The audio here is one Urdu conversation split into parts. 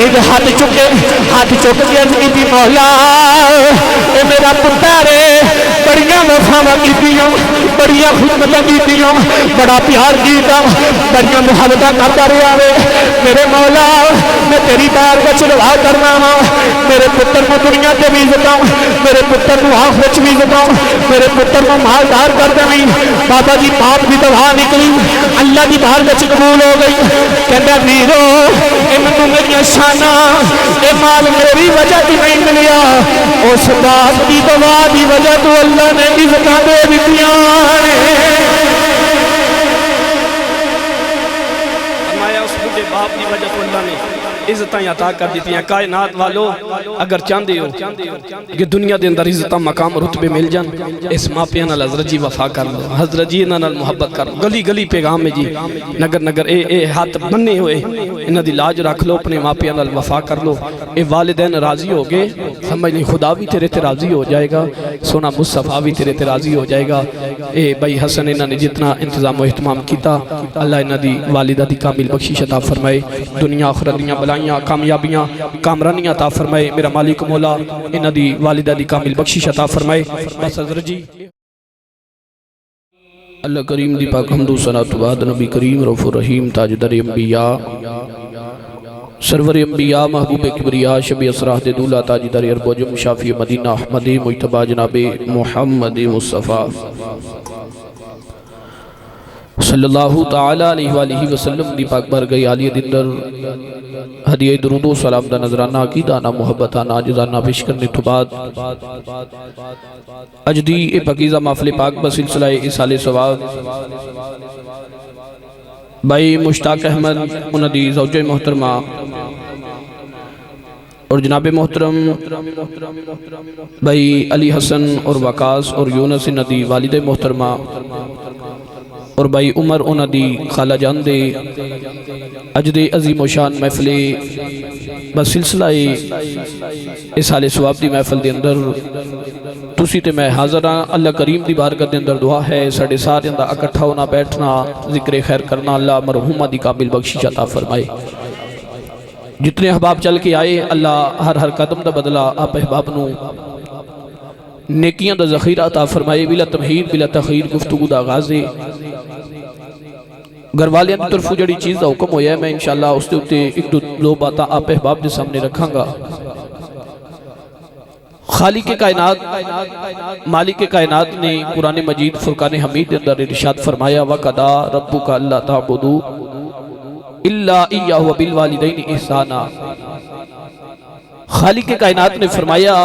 ایک ہاتھ چک کے عرض کی مولا اے میرا پتر بڑیاں وفاواں کیتیاں بڑیاں خدمتاں کیتیاں بڑا پیار کیتا بڑیاں محبتاں کرتا رہا وے میرے مولا میں تیری بارگاہ وچ دعا کرنا وا میرے پتر کو دنیا تے بھی عزتاں میرے پتر کو آخرت بھی عزتاں میرے پتر کو مالدار کر دیں بابا جی باپ کی دعا نکلی اللہ کی بارگاہ وچ قبول ہو گئی کہندا ویرو اے مینوں میری شاناں اے مال میری وجہ تو نہیں ملیا اس باپ کی دعا دی وجہ تو اللہ نے عزتاں دے دتیاں فرمایا اس بڑے باپ کی وجہ تو اللہ نے عزتاں عطا کر دیتی ہیں کائنات والو اگر چاندے ہو کہ دنیا دے اندر عزتاں مقام رتبے مل جان اس ماپیاں نال حضرت جی وفا کر لو حضرت جی انہاں نال محبت کر لو گلی گلی پیغام میں جی نگر نگر اے ہاتھ بننے ہوئے انہاں دی لاج رکھ لو اپنے ماپیاں نال وفا کر لو اے والدین راضی ہو گئے سمجھ نہیں خدا بھی تیرے تے راضی ہو جائے گا سونا مصطفیٰ بھی تیرے تے راضی ہو جائے گا اے بھائی حسن انہاں نے جتنا انتظام و اہتمام کیتا اللہ انہاں دی والدہ دی کامل بخشش عطا فرمائے دنیا آخرت دیاں بلائیاں کامیابیاں کامرانیاں عطا فرمائے میرا مالک مولا انہاں دی والدہ دی کامل بخشش عطا فرمائے بس حضرت جی اللہ کریم دی پاک حمد و ثنا تو بعد نبی کریم رؤوف الرحیم تاجدار انبیاء سرور انبیاء محبوب کبریا شبی اسراح دے دولہ تاجدار عرب و جم شافی مدینہ احمد مجتبی جناب محمد مصطفیٰ صلی اللہ تعالی علیہ وآلہ وسلم دی پاک بارگاہ عالیہ دندر ہدیہ درود و سلام دا نظرانہ عقیدانہ محبتانہ عاجزانہ پیش کرنے تو بعد اجدی اے پاکیزہ محفل پاک بسلسلہ اصال ثواب بھائی مشتاق احمد انہدی زوجہ محترمہ اور جناب محترم بھائی علی حسن اور وقاص اور یونس انہدی والد محترمہ اور بھائی عمر انہاں دی خالہ جان دے اجد عظیم و شان محفل بسلسلہ اصال ثواب دی محفل دے اندر تسی تے میں حاضر ہاں اللہ کریم دی بارگاہ دے اندر دعا ہے ساڈے سارے دا اکٹھا ہونا بیٹھنا ذکر خیر کرنا اللہ مرحومہ دی قابل بخشش عطا فرمائے جتنے احباب چل کے آئے اللہ ہر قدم دا بدلہ آپ احباب نو نیکیاں دا ذخیرہ عطا فرمائے بلا تمہید بلا تخیر گفتگو دا غازے گھروالیاں دی طرف جڑی چیز دا حکم ہویا ہے میں انشاءاللہ اس دے ہوتے ایک دو باتاں آپ احباب دے سامنے رکھاں گا خالق کائنات مالک کائنات نے قرآن مجید فرقان حمید دے اندر ارشاد فرمایا وَقَضَىٰ رَبُّكَ أَلَّا تَعْبُدُوا إِلَّا إِيَّاهُ وَبِالْوَالِدَيْنِ إِحْسَانًا خالق کائنات نے فرمایا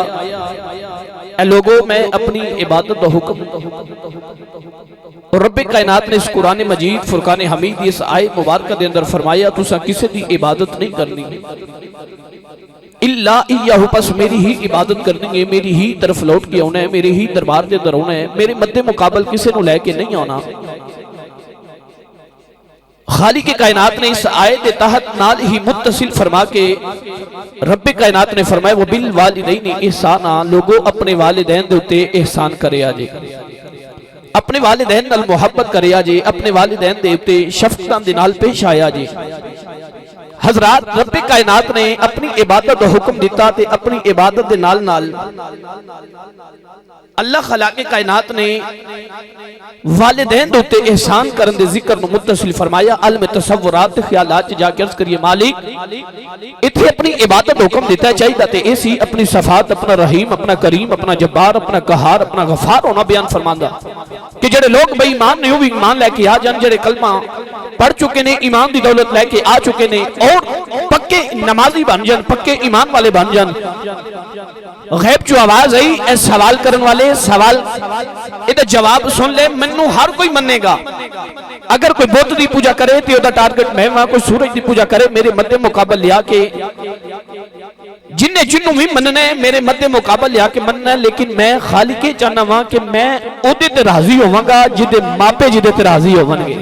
اے لوگوں میں اپنی عبادت دا حکم اور رب کائنات نے اس قرآن مجید فرقان حمید اس آیت مبارکہ دے اندر فرمایا تسا کسی دی عبادت نہیں کرنی اللہ ایہو پس میری ہی عبادت کرنی ہے میری ہی طرف لوٹ کے ہونا ہے میری ہی دربار دے اندر ہونا ہے میرے مد مقابل کسی نو لے کے نہیں ہونا خالق کائنات نے اس آیت کے تحت نال ہی متصل فرما کے رب کائنات نے فرمایا وَبِالْوَالِدَيْنِ احسانا لوگوں اپنے والدین دوتے احسان کرے آجے اپنے والدین نال محبت کرے آجے اپنے والدین دوتے شفقتاں دے نال پیش آیا جے حضرات رب کائنات نے اپنی عبادت و حکم دیتا تے اپنی عبادت دے نال نال اللہ خلاق کائنات نے والدین دوتے احسان کرن دے ذکر نو متصل فرمایا علم تصورات خیالات جا کے عرض کریے مالک اتھے اپنی عبادت حکم دیتا ہے چاہیے تے ایسی اپنی صفات اپنا رحیم اپنا کریم اپنا جبار اپنا قہار اپنا غفار ہونا بیان فرماندہ کہ جڑے لوگ بے ایمان نہیں ہوئی ایمان لے کے آ جان جڑے کلمہ پڑھ چکے نے ایمان دی دولت لے کے آ چکے نے اور پکے نمازی بن جان پکے ایمان والے بن جان غیب جو آواز ہے اے سوال کرن والے سوال ادھا جواب سن لے منو ہر کوئی مننے گا اگر کوئی بت دی پوجا کرے تو ادھا ٹارگٹ میں وہاں کوئی سورج دی پوجا کرے میرے مد مقابل لیا کے جنوں بھی مننے میرے مد مقابل لیا کے مننا ہے لیکن میں خالق چاہنا وہاں کہ میں اودے تے راضی ہوواں گا جدے ماپے جدے تے راضی ہوواں گے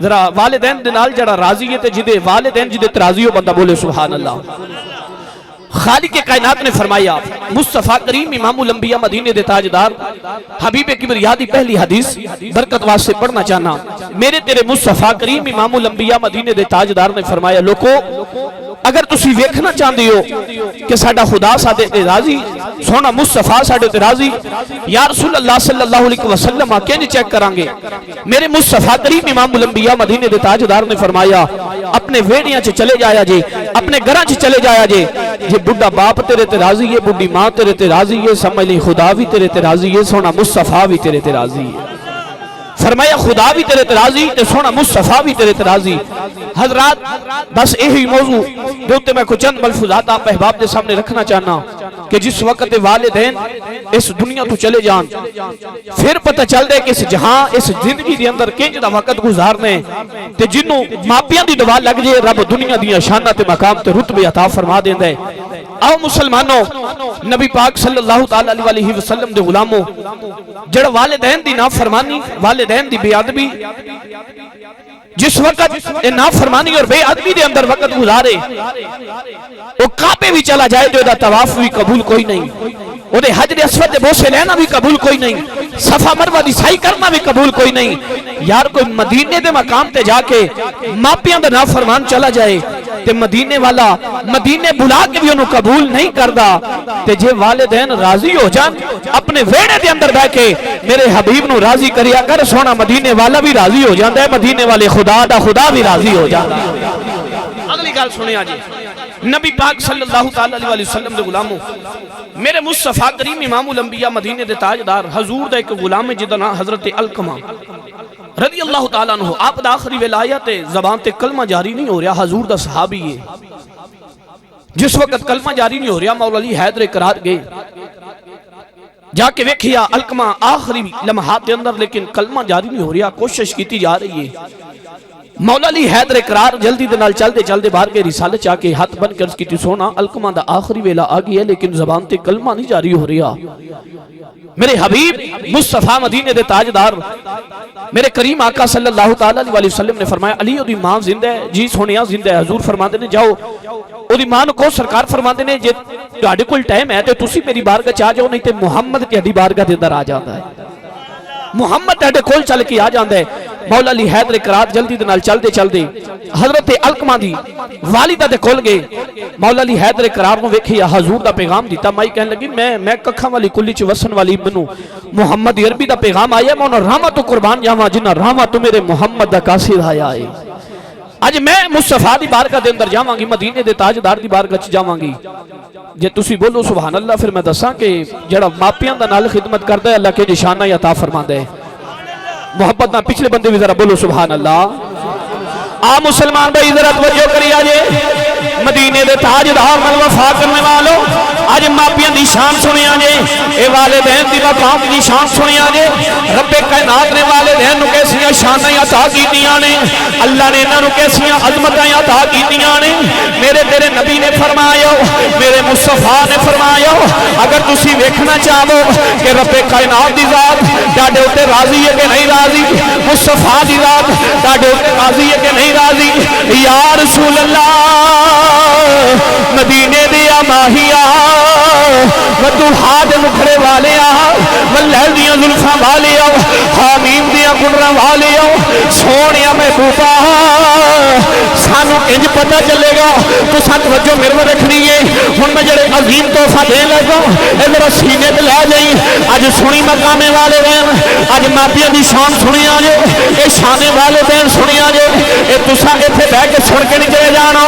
ذرا والدین دے نال جڑا راضی ہے تے جدے والدین جدے تے راضی ہو بندہ بولے سبحان اللہ خالق کائنات نے فرمایا مصطفیٰ کریم امام الانبیاء مدینے دے تاجدار حبیب کبریا دی پہلی حدیث برکت واسطے پڑھنا چاہنا. میرے تیرے مصطفیٰ کریم امام الانبیاء مدینے دے تاجدار نے فرمایا لوکو اگر تسی ویکھنا چاہندے ہو کہ ساڈا خدا ساڈے تے راضی سونا مصطفیٰ ساڈے تے راضی یا رسول اللہ صلی اللہ علیہ وسلم کینج چیک کران گے. میرے مصطفیٰ کریم امام الانبیاء مدینے دے تاجدار نے فرمایا اپنے ویڑیاں چ چلے جایا جے اپنے گھراں چ چلے جایا جے جے بڈھا باپ تیرے تے راضی ہے بڈھی ماں تیرے تے راضی ہے سمجھ لیں خدا بھی تیرے تے راضی ہے سونا مصطفیٰ بھی تیرے تے راضی ہے. فرمایا خدا بھی تیرے تے راضی تے سونا مصطفیٰ بھی تیرے تے راضی. حضرات بس یہی موضوع جو تے میں کچھ چند ملفوظات آپ احباب دے سامنے رکھنا چاہنا کہ جس وقت والدین اس دنیا تو چلے جان پھر پتہ چل دے کہ اس جہاں اس زندگی دے اندر کنج دا وقت گزارنے تے جنوں ماپیاں دی دعا لگ جے رب دنیا دیاں شاناں تے مقام تے رتبے عطا فرما دیندا ہے. آؤ مسلمانوں نبی پاک صلی اللہ تعالی علیہ وسلم دے غلاموں جڑا والدین دی نافرمانی والدین دی بے ادبی جس وقت نافرمانی اور بے ادبی دے اندر وقت گزارے وہ کعبے بھی چلا جائے تو دا طواف بھی قبول کوئی نہیں وہ دے حجر اسود دے بوسے لینا بھی قبول کوئی نہیں صفا مروہ دی سعی کرنا بھی قبول کوئی نہیں. یار کوئی مدینے دے مقام تے جا کے ماپیاں دا نافرمان چلا جائے تے مدینے والا مدینے بلا کے بھی انہوں قبول نہیں کردا تے جے والدین راضی ہو جان اپنے ویڑے دے اندر بیٹھ کے میرے حبیب نو راضی کریا کر سونا مدینے والا بھی راضی ہو جاندا ہے مدینے والے خدا دا خدا بھی راضی ہو جاندا ہے. اگلی گل سنیا جی نبی پاک صلی اللہ تعالی علیہ وسلم دے غلاموں میرے مصطفیٰ کریم امام الانبیاء مدینے دے تاجدار حضور دا ایک غلام ہے جدا نام حضرت علقمہ رضی اللہ تعالیٰ عنہ. آپ دا آخری ولایت زبان تے کلمہ جاری نہیں ہو رہا حضور دا صحابی ہے. جس وقت کلمہ جاری نہیں ہو رہا مولا علی حیدر قرار گئے جا کے ویکھیا علقمہ آخری لمحات دے اندر لیکن کلمہ جاری نہیں ہو رہا کوشش کیتی جا رہی ہے. مولا علی حیدر قرار جلدی دے نال چل دے باہر کے رسالت چاہ کے ہاتھ بن کر کی سونا علقمہ دا آخری ویلا آ گئی ہے لیکن زبان تے کلمہ نہیں جاری ہو رہا. میرے حبیب مصطفیٰ مدینے دے تاجدار میرے کریم آقا صلی اللہ تعالی علیہ وسلم نے فرمایا علی دی ماں زندہ ہے جی سونیا زندہ ہے. حضور فرماتے نے جاؤ او دی ماں کو سرکار فرماتے نے جے تہاڈے کول ٹائم ہے تے تسی میری بارگاہ چ آ جاؤ نہیں تے محمد تہاڈی بارگاہ دے اندر آ جاندا ہے محمد تہاڈے کول چل کے آ جاندا ہے. مولا علی حیدر قرار جلدی دے نال چل دے حضرت علقمہ دی والدہ دے کول گئے. مولا علی حیدر قرار نو ویکھیا حضور دا پیغام دیتا مائی کہنے لگی میں ککھاں والی کلی چ وسن والی منو محمد عربی دا پیغام آیا میں انہاں راہواں تو قربان جاواں جنہاں راہواں تو میرے محمد دا قاصد آیا ہے. اج میں مصطفیٰ دی بارگاہ دے اندر جاواں گی مدینے دے تاجدار دی بارگاہ چ جاواں گی جے تسی بولو سبحان اللہ پھر میں دساں کہ جڑا ماپیاں دا نال خدمت کردا ہے اللہ کے نشانہ عطا فرماندا ہے. محبت نہ پچھلے بندے بھی ذرا بولو سبحان اللہ. آ مسلمان بھائی ذرا توجہ کری آجے مدینے دے تاجدار نال وفا کرنے والوں آج ماپیاں دی شان سنی آجے اے والدین دی مقام دی شان سنی آجے رب کائنات نے والدین نو کیسیاں شاناں عطا کیتیاں نے اللہ نے انہاں نو کیسیاں عظمتاں عطا کیتیاں نے. میرے تیرے نبی نے فرمایا میرے مصطفیٰ نے فرمایا اگر تسی ویکھنا چاہو کہ رب کائنات دی ذات تہاڈے اوتے راضی ہے کہ نہیں راضی مصطفیٰ دی ذات تہاڈے اوتے راضی ہے کہ نہیں راضی یا رسول اللہ مدینے دیا ماہیا وَدُحَا دے مکھڑے والے واللیل دیاں زلفاں والے حامیم دیاں گنراں والے سونیا محبوبہ سانو انج پتہ چلے گا تو ساتھ توجہ میرے میں رکھنی ہے. ہن میں جڑے عظیم تحفہ دے لگا اے میرا سینے تے لے جائی اج سنی مقامے والے دین اج ماپیاں دی شان سنی آ جے اے شانے والے دین سنی آ جے اے تساں ایتھے بیٹھ کے سن کے نہیں چلے جانا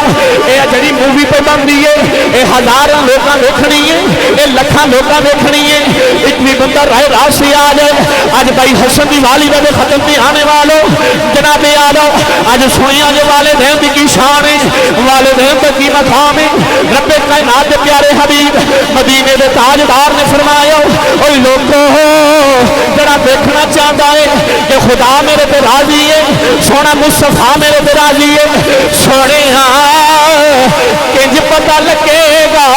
اے جڑی مووی پہ بنتی ہے اے ہزاراں لوکاں دیکھنی ہے اے لکھاں لوکاں دیکھنی ہے ایک بھی بندہ رائے راہ سے آ جائے. اج بھائی حسن دی والدہ دے ختم پہ آنے والوں جناب آ جاؤ اج سنیا جو والدین دی کی شان ہے والدین تے کی مقام ہے. رب کائنات دے پیارے حبیب مدینے دے تاجدار نے فرمایا اوے لوگو جڑا دیکھنا چاہتا ہے کہ خدا میرے تے راضی ہے سونا مصطفیٰ میرے تے راضی ہے سونے کنج پتہ لگے گا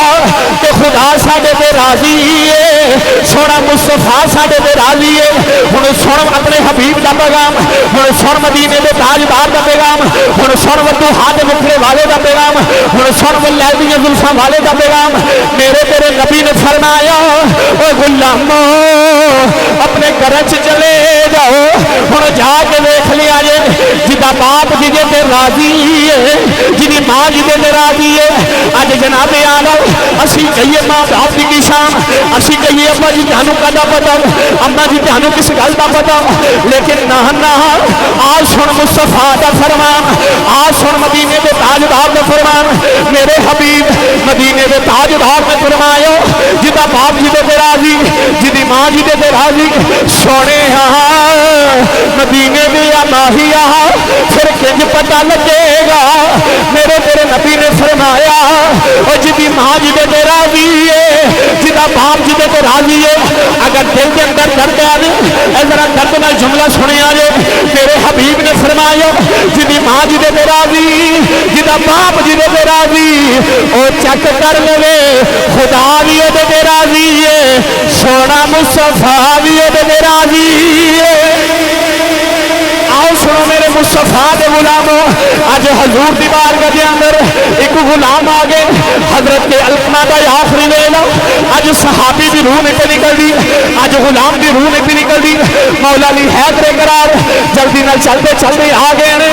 کہ خدا ساڈے تے راضی ہے سونا مصطفیٰ ساڈے تے راضی ہے ہن سن اپنے حبیب دا پیغام ہن سن مدینے دے تاجدار دا پیغام ہن سن وضوحا دے مکھڑے والے دا پیغام ہن سن واللیل دی زلفاں والے دا پیغام میرے تیرے نبی نے فرمایا او غلامو اپنے گھر چ چلے جاؤ ہن جا کے دیکھ لیا جے جدا باپ جی تے راضی ہے جی ماں جی تے راضی ہے اج جناب آلو اسی کہیے ماں باپ دی کی شان اسی کہیے ابا جی تانوں کدا پتا اما جی تانوں کس گل دا پتا لیکن نہ آج سن مصطفیٰ دا فرمان آج سن مدینے دے تاجدار دا فرمان میرے حبیب مدینے دے تاجدار نے فرمایا جدا باپ جی دے راضی جدی ماں جی دے راضی سونے مدینے دے یا ماہی پھر کنج پتہ لگے گا میرے تیرے نبی نے فرمایا اور جدی ماں جی دے راضی ہے جدا باپ جی دے راضی ہے اگر دل کے اندر درد آئے ذرا درد نہ جملہ سنے آئے میرے حبیب نے فرمایا جدی ماں جی دے راضی جدا باپ جی دے راضی او چیک کر لے خدا بھی دے راضی ہے سونا مصطفیٰ بھی دے راضی ہے آؤ سنو میرے مصطفیٰ دے غلاموں آج حضور دی بارگاہ دے اندر ایک غلام آگے حضرت کے القمہ دا آخری ویلا آج صحابی دی روح میں پہ نکل دی آج غلام دی روح میں پہ نکل دی مولا علی حیدر قرار جلدی نہ چلتے چلتے آگے نے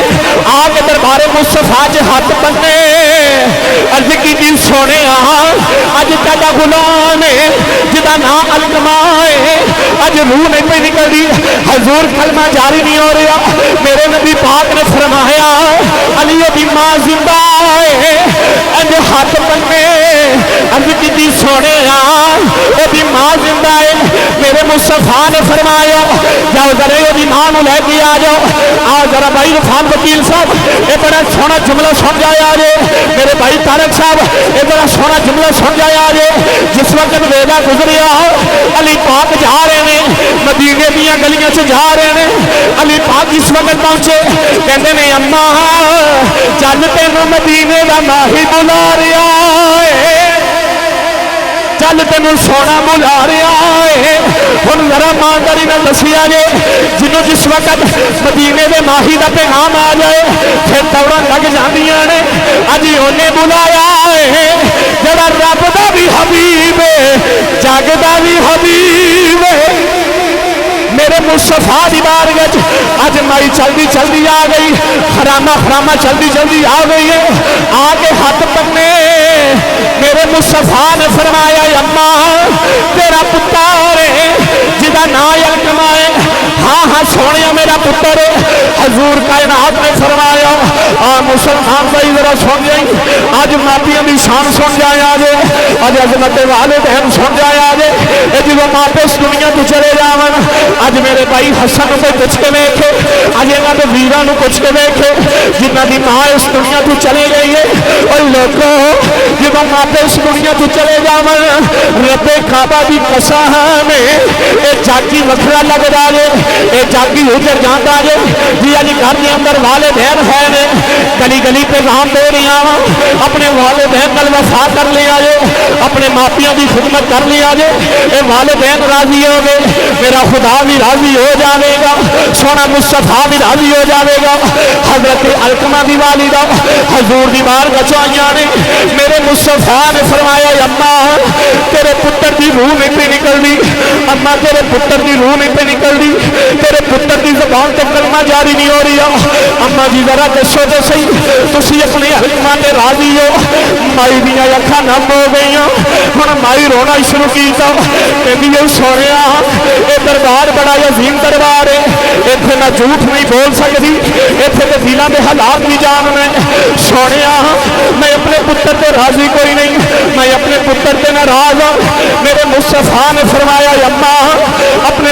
آگے دربار مصطفیٰ جے ہاتھ بننے عرض کی دی سونے آج تیرا غلام ہے جدا نا القمہ ہے آج روح میں پہ نکل دی حضور کلمہ جاری نہیں ہو رہا میرے نبی پاک نے فرمایا علی دی ماں زندہ ہے اج ہاتھ بننے عرض کی دی سونے او دی ماں زندہ ہے میرے مصطفیٰ نے فرمایا جاؤ ذرا او دی ماں نو لے کے آ جاؤ آؤ ذرا بھائی رفان وکیل صاحب یہ بڑا سونا جملہ سن جایا جے میرے بھائی طارق صاحب یہ بڑا سونا جملہ سن جایا جے جس وقت ویلا گزریا علی پاک جا رہے ہیں مدینے دیاں گلیاں سے جا رہے ہیں علی پاک اس وقت پہنچے کہتے ہیں اماں چل تینوں مدینے دا ماہی بلا رہا ہے چل تینوں سونا بلا رہا ہے ہن ذرا مانداری نہ دسیا جے جنوں جس وقت مدینے دے ماہی دا پیغام آ جائے پھر دوڑاں لگ جاندیاں نے اج اونے بلایا ہے جڑا رب دا بھی حبیب ہے جگ دا بھی حبیب ہے میرے مصطفیٰ دی بارگاہ اج مائی چلدی چلدی آ گئی خرامہ چلدی چلدی آ گئی ہے آگے ہاتھ پکنے میرے مصطفیٰ نے فرمایا اماں تیرا پتر ہے جدا نا القمہ ہے ہاں سونے میرا پتر ہے حضور کائنات نے فرمایا مسلمان بھائی ذرا سن جائیں آج ماپیاں دی شان سن جائے آجے آج عظمت والدین سن جائے آجے اے جو ماپے اس دنیا تو چلے جاون آج میرے بھائی حسن کو کچھ کے ویکھے آج انہاں دے ویراں نو کچھ کے ویکھے جنہاں دی ماں اس دنیا تو چلے گئی ہے اور لوگوں جو ماپے اس دنیا تو چلے جاون رب کعبہ دی قسم اے جاگی وکھرا لگ جائے اے جاگی اجڑ جاندا جے جی علی گھر دے اندر والدین ہے نے گلی گلی پیغام دے رہی ہوں اپنے والدین نال وفا کر لیا جے اپنے ماپیاں دی خدمت کر لیا جے اے والدین راضی ہو گئے میرا خدا بھی راضی ہو جاوے گا سونا مصطفیٰ بھی راضی ہو جاوے گا حضرت القمہ دی والدہ حضور دی بارگاہ چ آئیاں نے میرے مصطفیٰ نے فرمایا اماں تیرے پتر دی روح میں پہ نکل دی اماں تیرے پتر دی روح میں پہ نکل دی تیرے پتر دی زبان تو کلمہ جاری نہیں ہو رہی اماں جی ذرا دسو تو صحیح تسی اپنے حکمہ تے راضی ہو مائی دیاں اکھاں نم ہو گئیاں ہن مائی رونا شروع کیتا کہندی اے سونیا اے دربار بڑا عظیم دربار ہے ایتھے میں جھوٹ نہیں بول سکتی ایتھے تے دلاں دے حالات بھی جاننے سونیا میں اپنے پتر تے راضی کوئی نہیں میں اپنے پتر تے ناراض ہوں میرے مصطفیٰ نے فرمایا اماں اپنے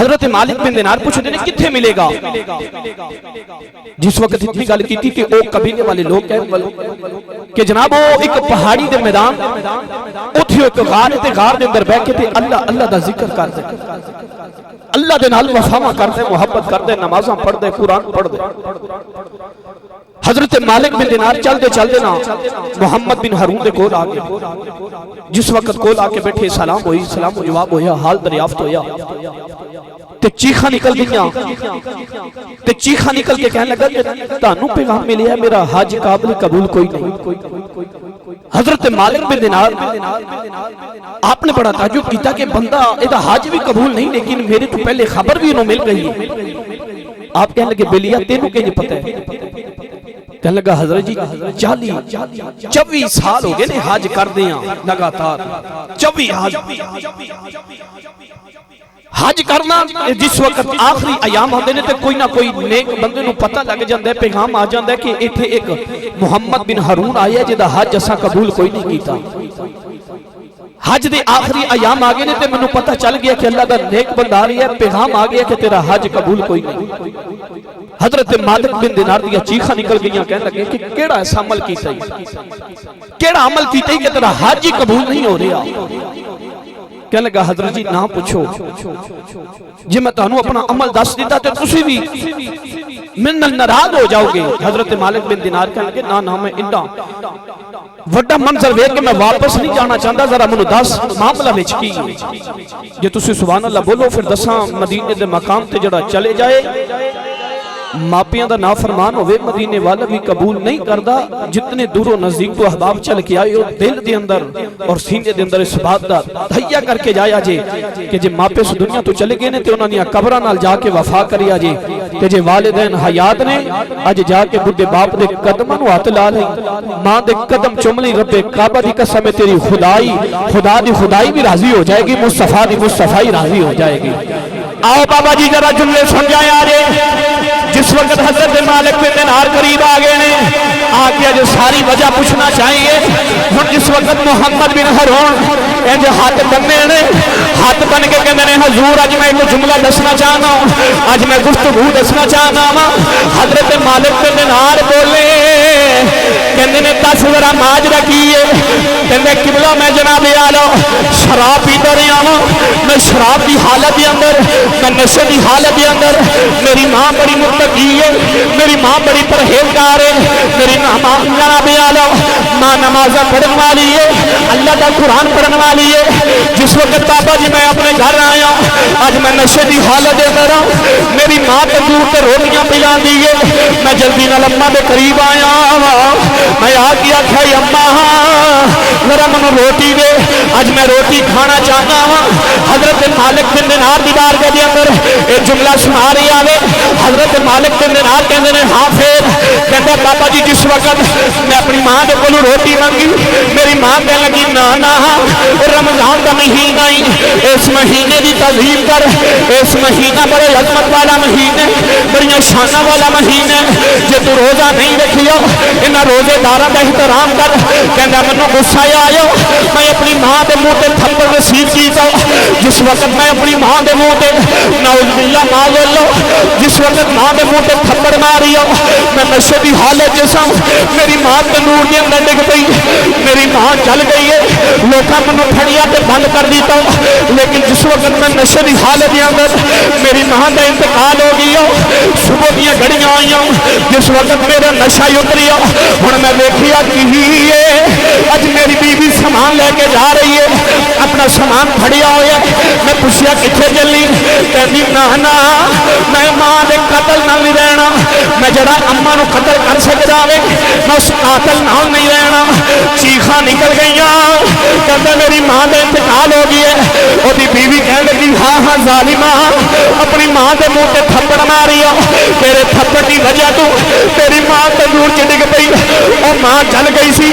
حضرت مالک بن دینار پوچھتے ہیں کتھے ملے گا؟ جس وقت اتنی گل کی تھی کہ او قبیلے والے لوگ کہ جناب وہ ایک پہاڑی دے میدان اتھے ایک غار تے غار دے اندر بیٹھ کے تے اللہ دا ذکر کر دے، اللہ دے نال وفاواں کر دے، محبت کر دے، نمازاں پڑھ دے، قرآن پڑھ دے۔ حضرت مالک بن دینار چل دے نا محمد بن ہارون دے کول آگے، جس وقت کول آکے بیٹھے سلام ہوئی، سلام و جواب ہویا، حال دریافت ہویا تے چیخاں نکل گئیاں تے چیخاں نکل کے کہنے لگا کہ تانوں پیغام ملیا میرا حج قابل قبول کوئی نہیں۔ حضرت مالک بن دینار آپ نے بڑا تعجب کیتا کہ بندہ ایدہ حج بھی قبول نہیں لیکن میرے تو پہلے خبر بھی انہوں مل گئی ہے۔ آپ کہنے لگے بلیا تینوں کہ یہ پتہ ہے؟ کہنے لگا حضرت جی 24 سال ہو گئے نے حج کر دیاں لگاتار 24 حج کرنا جس وقت آخری ایام ہوندے نے تے کوئی نہ کوئی نیک بندے نو پتہ لگ جاندہ ہے، پیغام آ جاندہ ہے کہ ایتھے ایک محمد بن ہارون آیا جدہ حج اساں قبول کوئی نہیں کیتا۔ حج دے آخری ایام آگے نے تے منو پتہ چل گیا کہ اللہ دا نیک بندہ آ رہی ہے، پیغام آ گیا کہ تیرا حج قبول کوئی نہیں۔ حضرت مالک بن دینار دیا چیخاں نکل گئیاں کہنے لگے کہ کیڑا ایسا عمل کیتا ہی، کیڑا عمل کیتا ہی کہ تیرا حج ہی قبول نہیں ہو رہا؟ کہنے لگا حضرت جی نہ پوچھو، جی میں تانوں اپنا عمل دس دیتا تو تسی بھی من ناراض ہو جاؤ گے۔ حضرت مالک بن دینار کہنے لگے نہ میں انڈا وڈا منظر ویکھ کے میں واپس نہیں جانا چاہتا، ذرا منو دس معاملہ وچ کی جے تسی سبحان اللہ بولو پھر دساں مدینے دے مقام تے جڑا چلے جائے ماپیاں دا نافرمان ہوئے مدینے والا بھی قبول نہیں کردہ، جتنے دور و نزدیک تو احباب چل کے آئے ہو دل دے اندر اور سینے دے اندر اس بات دا دھیا کر کے جایا جے کہ جے ماپے سے دنیا تو چلے گئے نے تے انہوں نے قبرہ نال جا کے وفا کریا جے کہ جے والدین حیات نے اج جا کے بڑھے باپ دے قدموں ہاتھ لا لیں، ماں دے قدم چملی رب کعبہ دی قسم ہے تیری خدائی، خدا دی خدائی بھی راضی ہو جائے گی، مصطفیٰ دی مصطفیٰ راضی ہو جائے گی۔ آؤ بابا جی ذرا جملے سمجھائیں آجے۔ جس وقت حضرت مالک بن دینار قریب آگئے نے آگے جو ساری وجہ پوچھنا چاہیے، جس وقت محمد بن ہارون اے جو ہاتھ بننے نے ہاتھ بن کے کہنے نے حضور آج میں ایک جملہ دسنا چاہنا ہوں، آج میں گفتگو دسنا چاہنا ہوں۔ حضرت مالک بن دینار بولے کہنے نے دس ذرا ماجرا کیے، کہنے قبلہ میں جناب آلو شراب پیتا رہا ہوں، میں شراب کی حالت کے اندر، میں نشے کی حالت کے اندر، میری ماں بڑی متقی ہے، میری ماں بڑی پرہیزگار ہے، میری ماں جناب آلو ماں نمازہ پڑھن والی ہے، اللہ کا قرآن پڑھن والی ہے۔ جس وقت بابا جی میں اپنے گھر آیا آج میں نشے کی حالت دے کر میری ماں تندور تے روٹیاں پلا دی ہے، میں جلدی نال اماں دے قریب آیا، میں آ کے آکھیا اماں ذرا منو روٹی دے، آج میں روٹی کھانا چاہتا ہوں۔ حضرت مالک بن دینار دی بارگاہ دے اندر ایک جملہ سنا رہی آوے، حضرت مالک بن دینار کہندے نے ہاں پھر کہندا بابا جی جس وقت میں اپنی ماں دے کولوں روٹی مانگی میری ماں کہنے لگی نہ رمضان دا مہینہ ہی اس مہینے دی تعظیم کر، اس مہینہ بڑے عظمت والا مہینہ، بڑی شانہ والا مہینہ، جے تو روزہ نہیں رکھیا انہاں روزے داراں دا احترام کر۔ کہندا مینوں غصہ آیا، میں اپنی ماں دے منہ تے تھپڑ نصیب کیتا، جس وقت میں اپنی ماں دے منہ تے نعوذ باللہ معاذ اللہ جس وقت ماں دے منہ تے تھپڑ ماری میں نشے دی حالت جیسا میری ماں تنور دے اندر ڈگ پئی، میری ماں جل گئی ہے، لوکاں مینوں پھڑیا تے بند کر دیتا، لیکن جس وقت میں نشے دی حالت دے اندر میری ماں دا انتقال ہو گیا، صبح دیاں گھڑیاں آئیاں جس وقت میرا نشہ اتریا، ہن میں ویکھیا کی اج میری بیوی سامان لے کے جا رہی ہے، اپنا سامان پھڑیا ہوا ہے، میں پوچھیا کتنے چلی، کہندی نہ میں ماں دے قتل نال نہیں رہنا، میں جڑا اماں نو قتل کر سکدا وے میں اس قاتل نال نہیں رہنا۔ چیخاں نکل گئیاں، کہندا میری ماں دا انتقال ہو گیا ہے، اودی بیوی کہن لگی ہاں ظالمہ اپنی ماں دے منہ تے تھپڑ ماریا، تیرے تھپڑ دی وجہ تو تیری ماں تندور چ ڈگ پئی، او ماں جل گئی سی،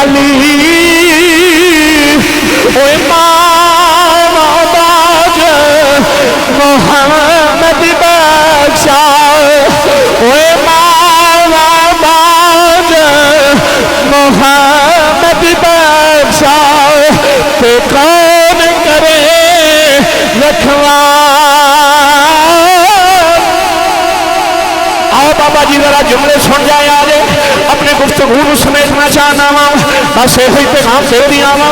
علی او امام باغ محمد بخشا او امام باغ محمد بخشا تے کون کرے رکھوا بابا جی ذرا جملے سن جائے آجے اپنے گفتگو سمیٹنا چاہنا وا بس یہ پیغام دے دیا وا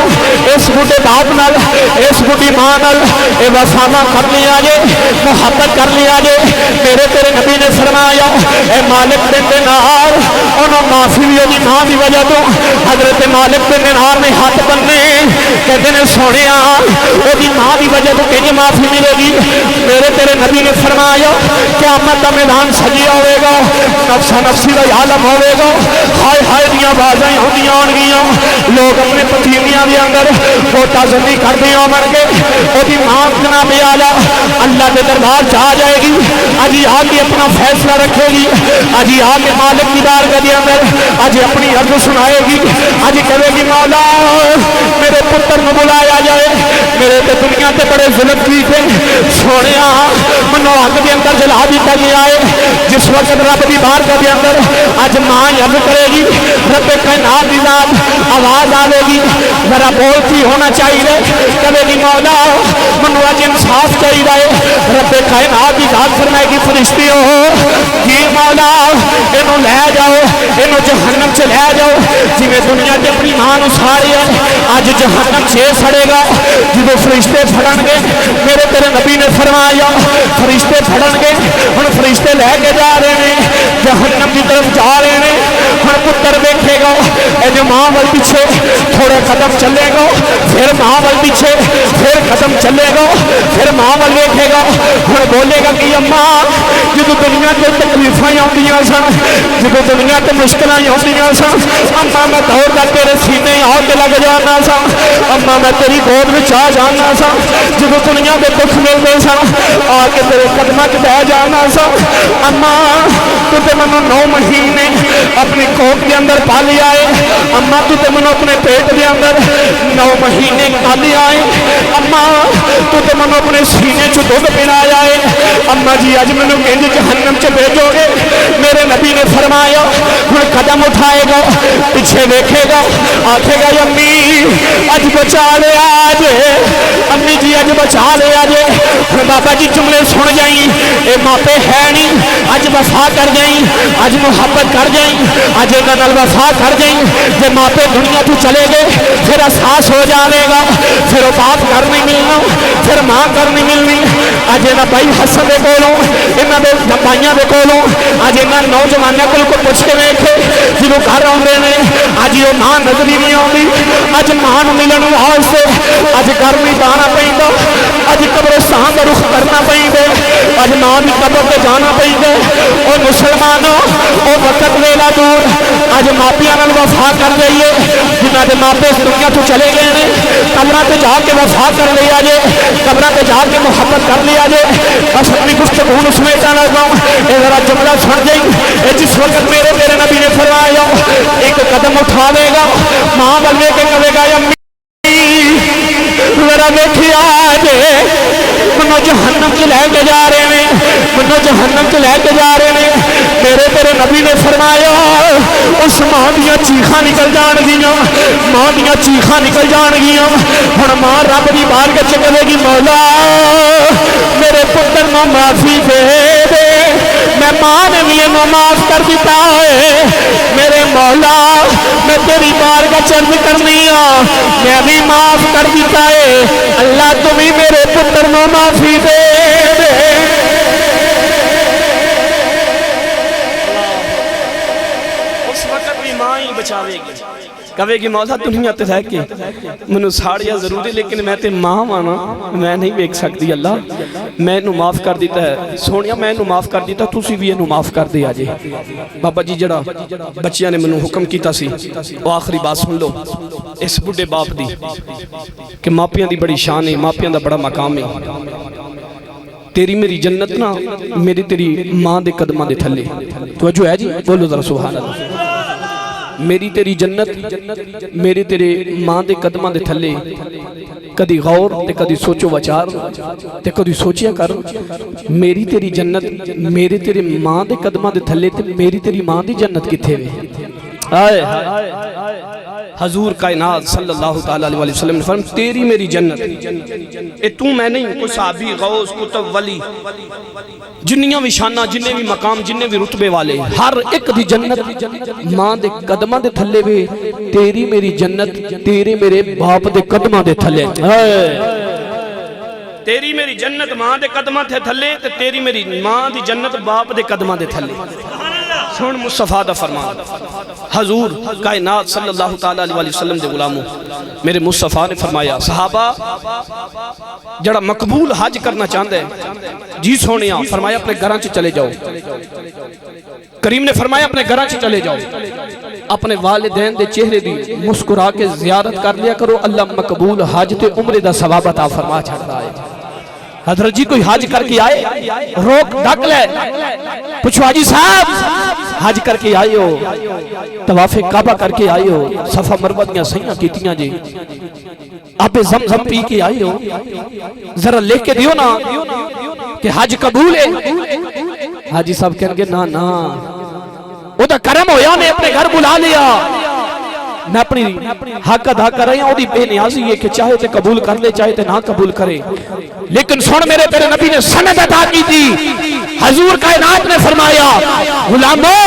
اس بڑھے باپ نال اس بڑھی ماں نال اے وفاواں کر لیا جے محبت کر لیا جے میرے تیرے نبی نے فرمایا اے مالک بن دینار انہوں معافی بھی ہوگی ماں دی وجہ تو حضرت مالک بن دینار نے ہاتھ بننے کہتے ہیں سونے وہ دی ماں دی وجہ تو کہیں معافی ملے گی میرے تیرے نبی نے فرمایا قیامت دا میدان سجیا ہوئے گا نفسا نفسی دا عالم ہوئے گا ہائے ہائے دیاں بازائیں ہوندی آن گیاں لوگ اپنے پتیمیاں دے اندر گوٹا زندی کر دیاں مر کے وہ دی ماں جناب اعلیٰ اللہ دے دربار جا جائے گی آجی آگے اپنا فیصلہ رکھے گی آجی آگے مالک کی بارگاہ دے اندر آجی اپنی عرض سنائے گی آجی کہے گی مولا میرے پتر نو بلایا جائے میرے تے دنیا تے بڑے ظلم کی تھے سونے منو حق دے اندر جلا دیتا گیا ہے جس وقت رب دی بارگاہ دے اندر آج ماں عرض کرے گی رب کائنات دی ذات آواز آئے گی ذرا بولتی ہونا چاہیے کہے گی مولا منو آج انصاف چاہیے رب کائنات دی ذات فرمائے گی فرشتے ہو جی مولا انہوں لے جاؤ انہوں جہنم سے لے جاؤ جی میں دنیا کے اپنی ماں نو ساڑی ہے آج جہنم سے سڑے گا جب فرشتے پھڑن گے میرے تیرے نبی نے فرمایا فرشتے پھڑن گے ہن فرشتے لے کے جا رہے ہیں جہنم کی طرف جا رہے ہیں ہن پتر دیکھے گا اے جو ماں وال پیچھے تھوڑے قدم چلے گا پھر ماں وال پیچھے پھر قدم چلے گا پھر ماں وال دیکھے گا ہن بولے گا کہ اماں جب دنیا کے تکلیفیں آندیاں سن جب دنیا کے مشکلیں آندیاں سن اماں میں دوڑ کر تیرے سینے آ کے لگ جانا سا اماں میں تیری گود میں آ جانا سا جب دنیا کے دکھ ملتے سن آ کے تیرے قدمہ کے بہ جانا سا اماں تو تے منو 9 مہینے اپنی کوکھ کے اندر پالی آئے اماں تو تے منو اپنے پیٹ کے اندر 9 مہینے پالی آئے اماں تو تے منو اپنے سینے چ دودھ پلایا ہے اماں جی اج منو کہندی جہنم چ بھیجو گے میرے نبی نے فرمایا ہن قدم اٹھائے گا پیچھے دیکھے گا آکھے گا امی اج بچا لے آج امی جی اج بچا لے آج بابا جی جملے سن جائیں اے ماپے ہے نہیں اج وفا کر جائیں اج محبت کر جائیں اج انہاں نال وفا کر جائیں جے ماپے دنیا تو چلے گئے پھر احساس ہو جائے گا پھر وہ باپ گھر نہیں ملنا پھر ماں گھر نہیں ملنی اج انہاں بھائی حسن دے کولوں انہاں دے بھائیاں دے کولوں اج انہاں نوجواناں کول کو پوچھ کے ویکھے جدوں گھر آوندے نے اج وہ ماں نظر ہی نہیں آتی اج ماں نوں ملن واسطے اج گھر نہیں جانا پیندا اج قبرستان دا رخ کرنا پیندا اج ماں دی قبر تے جانا پیندا او مسلمانوں او وقت ویلا دور اج ماپیاں نال وفا کر لئیے جنہاں دے ماپے اس دنیا تو چلے گئے نے قبراں تے جا کے وفا کر لیا جے قبراں تے جا کے محبت کر لیا جے بس اپنی گفتگو نوں سمیٹا لگا اے ذرا جملہ سن جائیں اے جس وقت میرے نبی نے فرمایا ایک قدم اٹھاوے گا ماں بلے کے کہے گا امی ذرا دیکھیا جے منو جہنم چ لے کے جا رہے ہیں منو جہنم چ لے کے جا رہے ہیں میرے تیرے نبی نے فرمایا اس ماں دیاں چیخاں نکل جان گیاں ماں دیاں چیخاں نکل جان گیاں ہن ماں رب دی بارگاہ چ کہے گی مولا میرے پتر نوں معافی دے دے میں ماں نے بھی انہوں معاف کر دیتا ہے میرے مولا میں تیری بارگاہ چرد کرنی ہوں میں بھی معاف کر دیتا ہے اللہ تمہیں میرے پتر نوں معافی دے دے اس وقت بھی ماں ہی بچاوے گی کہے گی مولا دنیا تے رہ کے منو ساڑیا ضروری لیکن میں تے ماں وانا میں نہیں دیکھ سکتی اللہ میں انہوں معاف کر دیتا ہے سونیا میں انہوں معاف کر دیتا تُسی بھی انہوں معاف کر دے آجے بابا جی جڑا بچیاں نے منو حکم کیتا سی وہ آخری بات سن لو اس بڑھے باپ دی کہ ماپیاں دی بڑی شان ہے ماپیاں دا بڑا مقام ہے تیری میری جنت نا میری تیری ماں دے قدمہ دے تھلے توجہ ہے جی بولو ذرا سبحان اللہ میری تیری جنت میرے تیرے ماں دے قدماں دے تھلے کدی غور تے کدی سوچو وچار تے کدی سوچیا کر میری تیری جنت میرے تیرے ماں دے قدماں دے تھلے تے میری تیری ماں دی جنت کتھے وے آئے حضور کائنات صلی اللہ تعالیٰ علیہ وسلم نے فرمایا تیری میری جنت اے تو میں نہیں کوئی صحابی غوث کتب ولی جنیاں بھی شانہ جننے بھی مقام جننے بھی رتبے والے ہر ایک دی جنت ماں دے قدماں دے تھلے وے تیری میری جنت تیرے میرے باپ دے قدماں دے تھلے تیری میری جنت ماں دے قدماں دے تھلے تے تیری میری ماں دی جنت باپ دے قدماں دے تھلے سن مصطفیٰ دا فرمان حضور کائنات صلی اللہ تعالیٰ علیہ وسلم دے غلاموں میرے مصطفیٰ نے فرمایا صحابہ جڑا مقبول حج کرنا چاہتا ہے جی سونیا فرمایا اپنے گھراں چ چلے جاؤ کریم نے فرمایا اپنے گھراں چ چلے جاؤ اپنے والدین دے چہرے دی مسکرا کے زیارت کر لیا کرو اللہ مقبول حج تے عمرے دا ثواب عطا فرما چھڑتا ہے حضرت جی کوئی حج کر کے آئے روک ڈک لے پوچھو حاجی صاحب حج کر کے آئے ہو طواف کعبہ کر کے آئے ہو صفا مروہ دیاں سیاں کیتیاں جی آپ زمزم پی کے آئے ہو ذرا لے کے دیو نا کہ حج قبول ہے حاجی صاحب کہیں گے نا نا وہ دا کرم ہویا نے اپنے گھر بلا لیا میں اپنی حق ادا کر رہی ہوں وہ دی بے نیازی ہے کہ چاہے تے قبول کر لے چاہے تے نہ قبول کرے لیکن سن میرے تیرے نبی نے سند عطا کی تھی حضور کائنات نے فرمایا غلاموں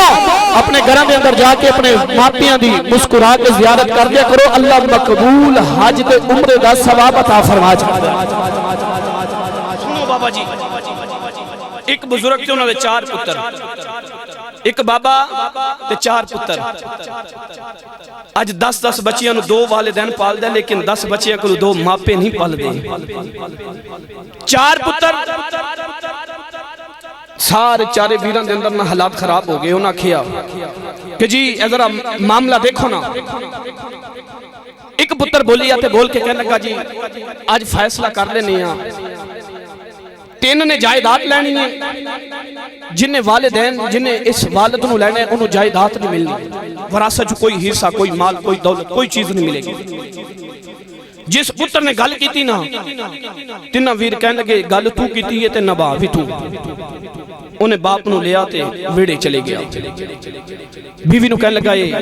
اپنے گھراں دے اندر جا کے اپنے ماپیاں دی مسکرا کے زیارت کر لیا کرو اللہ مقبول حج تے عمرے دا ثواب عطا فرما چھڑدا ہے سنو بابا جی ایک بزرگ تھے انہوں نے 4 پتر ایک بابا تے 4 پتر آج 10 بچیاں نو 2 والدین پال دے لیکن 10 بچیاں کو 2 ماپے نہیں پال دے 4 پتر سارے چارے ویران دے اندر نہ حالات خراب ہو گئے انہاں کھیا کہ جی ذرا معاملہ دیکھو نا ایک پتر بولی آتے بول کے کہنے لگا جی آج فیصلہ کر لینے ہیں 3 نے جائیداد لینی ہے جنہیں والدین جنہیں اس والد نو لینے انہوں جائیداد نہیں ملنی وراثت جو کوئی حصہ کوئی مال کوئی دولت کوئی چیز نہیں ملے گی جس پتر نے گل کی تھی نا تینہ ویر کہنے لگے گل تو کی تھی ہے تے نبا بھی تو انہیں باپ نو لے آتے ویڑے چلے گیا بیوی نو کہنے لگا یہ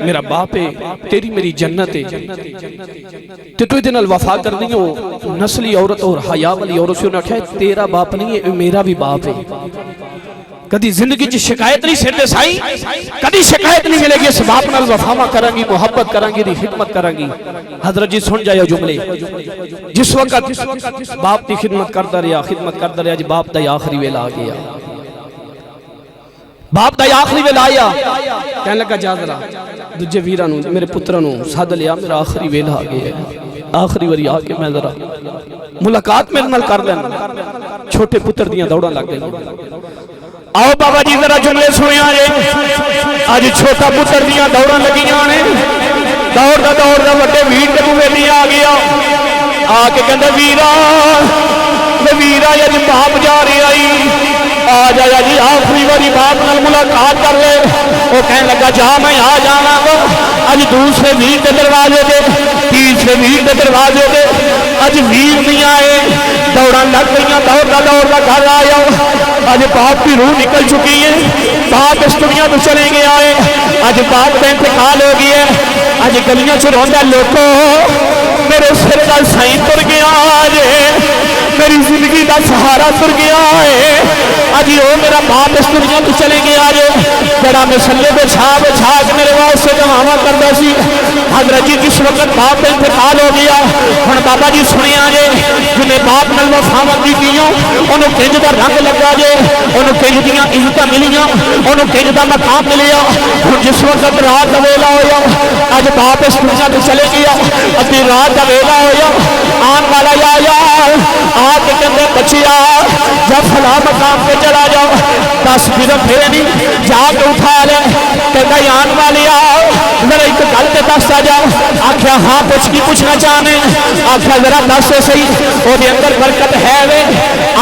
میرا باپ ہے تیری میری جنت ہے تو اتنا الوفا کر دیں ہو نسلی عورت اور حیاء والی عورت سے انہوں نے کہا تیرا باپ نہیں ہے میرا بھی باپ ہے کدی زندگی چی شکایت نہیں سر دے سائی کدی شکایت نہیں ملے گی اس باپ نال وفا کریں گی محبت کریں گی خدمت کریں گی حضرت جی سن جائے جملے جس وقت باپ کی خدمت کرتا رہا جی باپ دا آخری ویلا آ گیا باپ دا آخری ویلا آیا کہنے لگا جا ذرا دجے ویرانو میرے پترانو ساتھ لیا میرا آخری ویلا آ گیا آخری وری آ کے میں ذرا ملاقات میرے نال کر لینا چھوٹے پتر دیاں دوڑا لگ گئی آؤ بابا جی ذرا جملے سنیں آئے آج چھوٹا پتر دیاں دوڑا لگی آنے دوڑ دا وڈے ویر دے موے نہیں آ گیا آ کے کہندے ویرا یا جی باپ جا رہی آئی آ جایا جی آخری واری باپ نال ملاقات کر لے وہ کہنے لگا جا میں آ جانا گا آج دوسرے ویر دے دروازے دے تیسرے ویر دے دروازے دے آج ویر نہیں آئے دوڑا لگ گئیاں دوڑ دا گھر آیا آج باپ کی روح نکل چکی ہے باپ اس دنیا تو چلے گئے آئے آج باپ کا انتقال ہو گیا ہے آج گلیاں چ روندا لوکو میرے سر کا سائیں تر گیا آج میری زندگی کا سہارا تر گیا ہے آج وہ میرا باپ اس دنیا تو چلے گیا آج بڑا مسلے پہ چھا کے میرے واسطے دعاواں کردا سی حضرت جی جس وقت باپ کا انتقال ہو گیا ہن بابا جی سنیا جے جنہیں باپ نال وفاواں کیتیاں انہوں کنج دا رنگ لگا جے انہوں کنج دیاں عزتاں ملیاں انہوں کنج دا مقام ملیا ہن جس وقت رات دا ویلا ہویا اج باپ اس دنیا تے چلے گیا ادھی رات دا ویلا ہویا آن والا آیا آ کے کہندے بچیا جا فلاں مقام پہ چلا جاؤ 10 پھر نہیں جا کے اٹھا لے کہندا آن والی آؤ ذرا ایک گل تے دس آ جاؤ آکھیا ہاں پوچھنا چاہنے آکھیا ذرا دس صحیح او دے اندر برکت ہے وے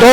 2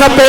90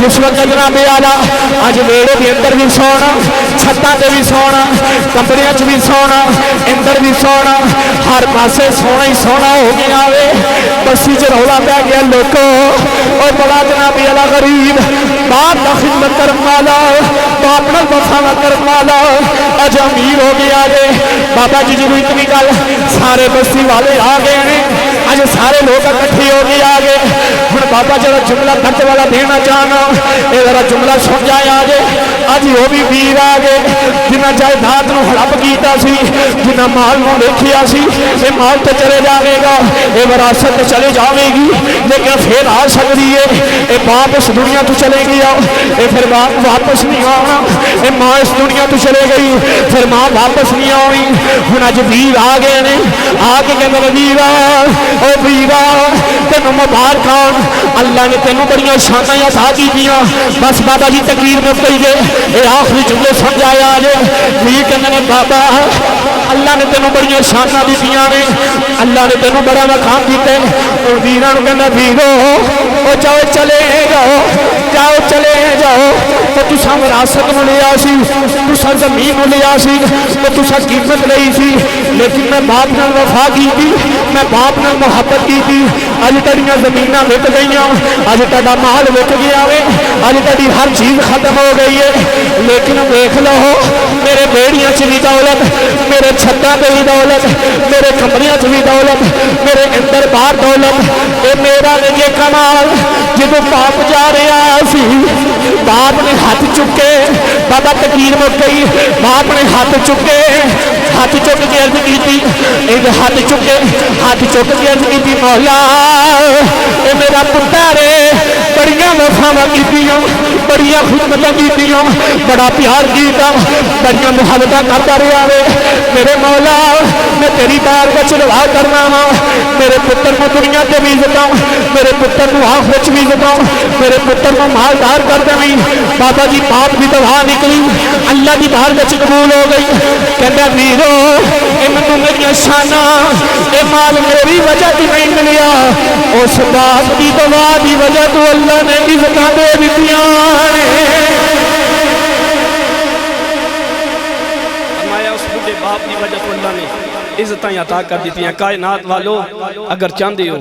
جس وقت جناب آلا اج ویڑے بھی اندر بھی سونا چھتاں تے بھی سونا کمریاں چ بھی سونا اندر بھی سونا ہر پاسے سونا ہی سونا ہو گیا وے بسی چ رولا پہ گیا لوکو اور بڑا جناب آلا غریب باپ دا خدمت کرن والا باپ نال وفا کرن والا اج امیر ہو گیا جے بابا جی جدوں اتنی گل سارے بستی والے آ گئے نے اج سارے لوگ اکٹھے ہو گئے آ گئے ہن بابا جڑا جملہ درد والا دینا چاہنا اے ذرا جملہ سن جائے آ گئے اج وہ بھی ویر آ گئے جنہ جائیداد نو ہڑپ کیتا سی جنہ مال نو دیکھیا سی اے مال تے چلے جاوے گا اے وراثت چلے جاوے گی لیکن پھر آ سکتی ہے اے باپ اس دنیا تو چلے گیا اے پھر باپ واپس نہیں آنا اے ماں اس دنیا تو چلے گئی پھر ماں واپس نہیں آئی ہن اج ویر آ گئے نے آ کے کہندے ویرا او ویرا تینوں مبارکان اللہ نے تینوں بڑیاں شاناں عطا کیتیاں بس بابا جی تقریر مک گئی جے اے آخری جملے سمجھایا جے ویر کہندے نے بابا اللہ نے تینوں بڑیاں شاناں دتیاں نے اللہ نے تینوں بڑا مقام دیتا ہے اور ویراں نوں کہندا ویرو او جاؤ چلے جاؤ چلے جاؤ تو تساں وراثت نو لیا سی تساں زمین نو لیا سی تو تساں قیمت لئی سی لیکن میں باپ نال وفا کیتی میں باپ نال محبت کیتی اج تیریاں زمیناں وک گئیاں اج تہاڈا مال وک گیا وے اج تہاڈی ہر چیز ختم ہو گئی ہے لیکن دیکھ لو میرے بیڑیاں چ بھی دولت میرے چھتاں تے بھی دولت میرے کمریاں چ بھی دولت میرے اندر باہر دولت اے میرا یہ کمال جدوں باپ جا رہا سی باپ نے ہاتھ چکے بابا تقریر مک گئی باپ نے ہاتھ چکے ہاتھ چک کے عرض کی ہاتھ چک کے عرض کی مولا اے میرا پتر بڑیاں وفاواں کیتیاں بڑیاں خدمتاں کیتیاں بڑا پیار کیتا بڑیاں محبتاں کرتا رہا وے میرے مولا میں تیری بارگاہ وچ دعا کرنا وا میرے پتر نوں دنیا تے بھی عزتاں میرے پتر نوں آخرت وچ بھی عزتاں میرے پتر نوں مالدار کر دیں بابا جی باپ بھی دعا نکلی اللہ دی بارگاہ وچ قبول ہو گئی کہندا ویرو اے مینوں میری شاناں اے مال میری وجہ تے نہیں ملیا اس باپ دی دعا دی وجہ تو اللہ نے عزتاں دے دتیاں فرمایا اس بڑے باپ دی وجہ تو اللہ نے عزتاں عطا کر دیتی ہیں کائنات والو اگر چاہتے ہو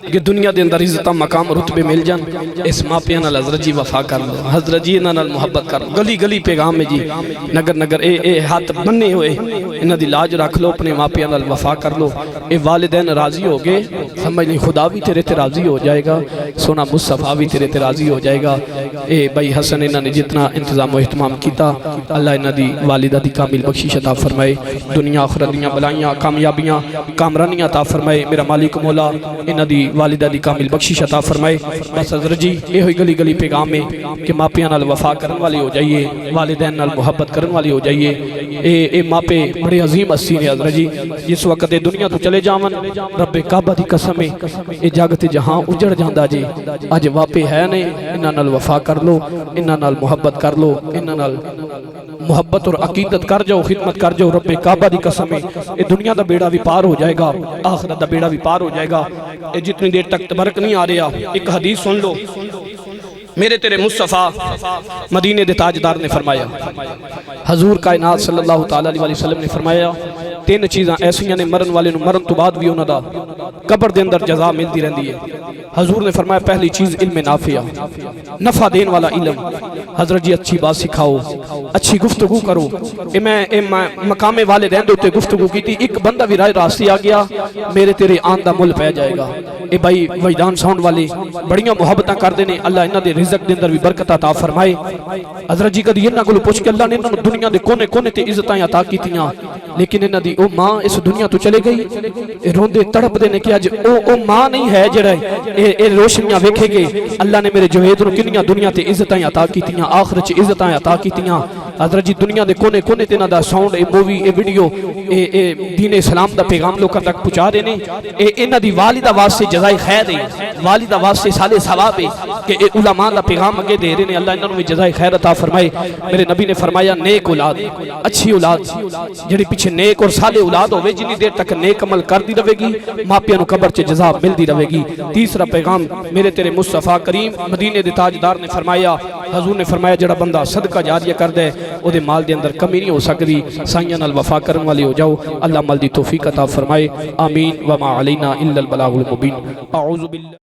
کہ دنیا دے اندر عزتاں مقام رتبے مل جان اس ماپیاں نال حضرت جی وفا کر لو حضرت جی انہاں نال محبت کر لو گلی گلی پیغام میں جی نگر نگر اے ہاتھ بننے ہوئے انہاں دی لاج رکھ لو اپنے ماپیاں نال وفا کر لو اے والدین راضی ہو گئے سمجھ لیں خدا بھی تیرے تے راضی ہو جائے گا سونا مصطفیٰ بھی تیرے تے راضی ہو جائے گا اے بھائی حسن انہاں نے جتنا انتظام و اہتمام کیتا اللہ انہاں دی والدہ دی کامل بخشش عطا فرمائے دنیا آخرت دیاں بلائیاں کامیابیاں کامرانیاں عطا فرمائے میرا مالک مولا انہاں دی والدہ دی کامل بخشش عطا فرمائے بس حضرت جی یہ ہوئی گلی گلی پیغام میں کہ ماپیاں نال وفا کرن والے ہو جائیے والدین نال محبت کرن والے ہو جائیے اے ماپے بڑے عظیم ہستی نے حضرت جی جس وقت دنیا تو چلے جاون رب کعبہ دی قسم اے جگت جہاں اجڑ جاندا جی اج واپے ہے نے انہاں نال وفا کر لو انہاں نال محبت کر لو انہاں نال محبت اور عقیدت کر جاؤ خدمت کر جاؤ رب کعبہ دی قسم اے دنیا دا بیڑا بھی پار ہو جائے گا آخرت دا بیڑا بھی پار ہو جائے گا اے جتنی دیر تک تبرک نہیں آ رہا ایک حدیث سن لو میرے تیرے مصطفیٰ مدینے دے تاجدار نے فرمایا حضور کائنات صلی اللہ تعالیٰ علیہ وسلم نے فرمایا تین چیزاں ایسیاں نے مرن والے نو مرن تو بعد بھی انہاں دا قبر دے اندر جزا ملتی رہندی ہے حضور نے فرمایا پہلی چیز علم نافع نفع دین والا علم حضرت جی اچھی بات سکھاؤ اچھی گفتگو کرو میں مقام والدین دے گفتگو کی تھی ایک بندہ بھی رائے راستے آ گیا میرے تیرے آن دا مل پہ جائے گا اے بھائی وجدان ساؤنڈ والے بڑیاں محبتاں کر دینے اللہ انہاں دے رزق دے اندر بھی برکت عطا فرمائے حضرت جی کدی انہاں کولوں پوچھ کے اللہ نے انہاں دنیا دے کونے کونے تے عزتاں عطا کیتیاں لیکن انہاں دی او ماں اس دنیا تو چلے گئی روندے تڑپ دے نے کہ اج او ماں نہیں ہے جڑا اے روشنیاں ویکھے گے اللہ نے میرے جوید نو کنیاں دنیا تے عزتاں عطا کیتیاں آخرت چ عزتاں عطا کیتیاں حضرت جی دنیا دے کونے کونے تے انہاں دا ساؤنڈ اے مووی اے ویڈیو اے دین اسلام دا پیغام لوکاں تک پہنچا رہے نے اے انہاں دی والدہ واسطے جزائے خیر ہے والدہ واسطے سالے ثواب ہے کہ اے علماء دا پیغام اگے دے رہے نے اللہ انہاں نوں بھی جزائے خیر عطا فرمائے میرے نبی نے فرمایا نیک اولاد اچھی اولاد جڑی پیچھے نیک اور صالح اولاد ہوے جنی دیر تک نیک عمل کردی رہے گی ماپیاں نوں قبر چ جزا ملدی رہے گی تیسرا پیغام میرے تیرے مصطفیٰ کریم مدینے دے تاجدار نے فرمایا حضور نے فرمایا جڑا بندہ صدقہ جاریہ کر دے او دے مال دے اندر کمی نہیں ہو سکتی سائیاں نال وفا کرن والے ہو جاؤ اللہ عمل دی توفیق عطا فرمائے آمین وما علینا الا البلاغ المبین اعوذ باللہ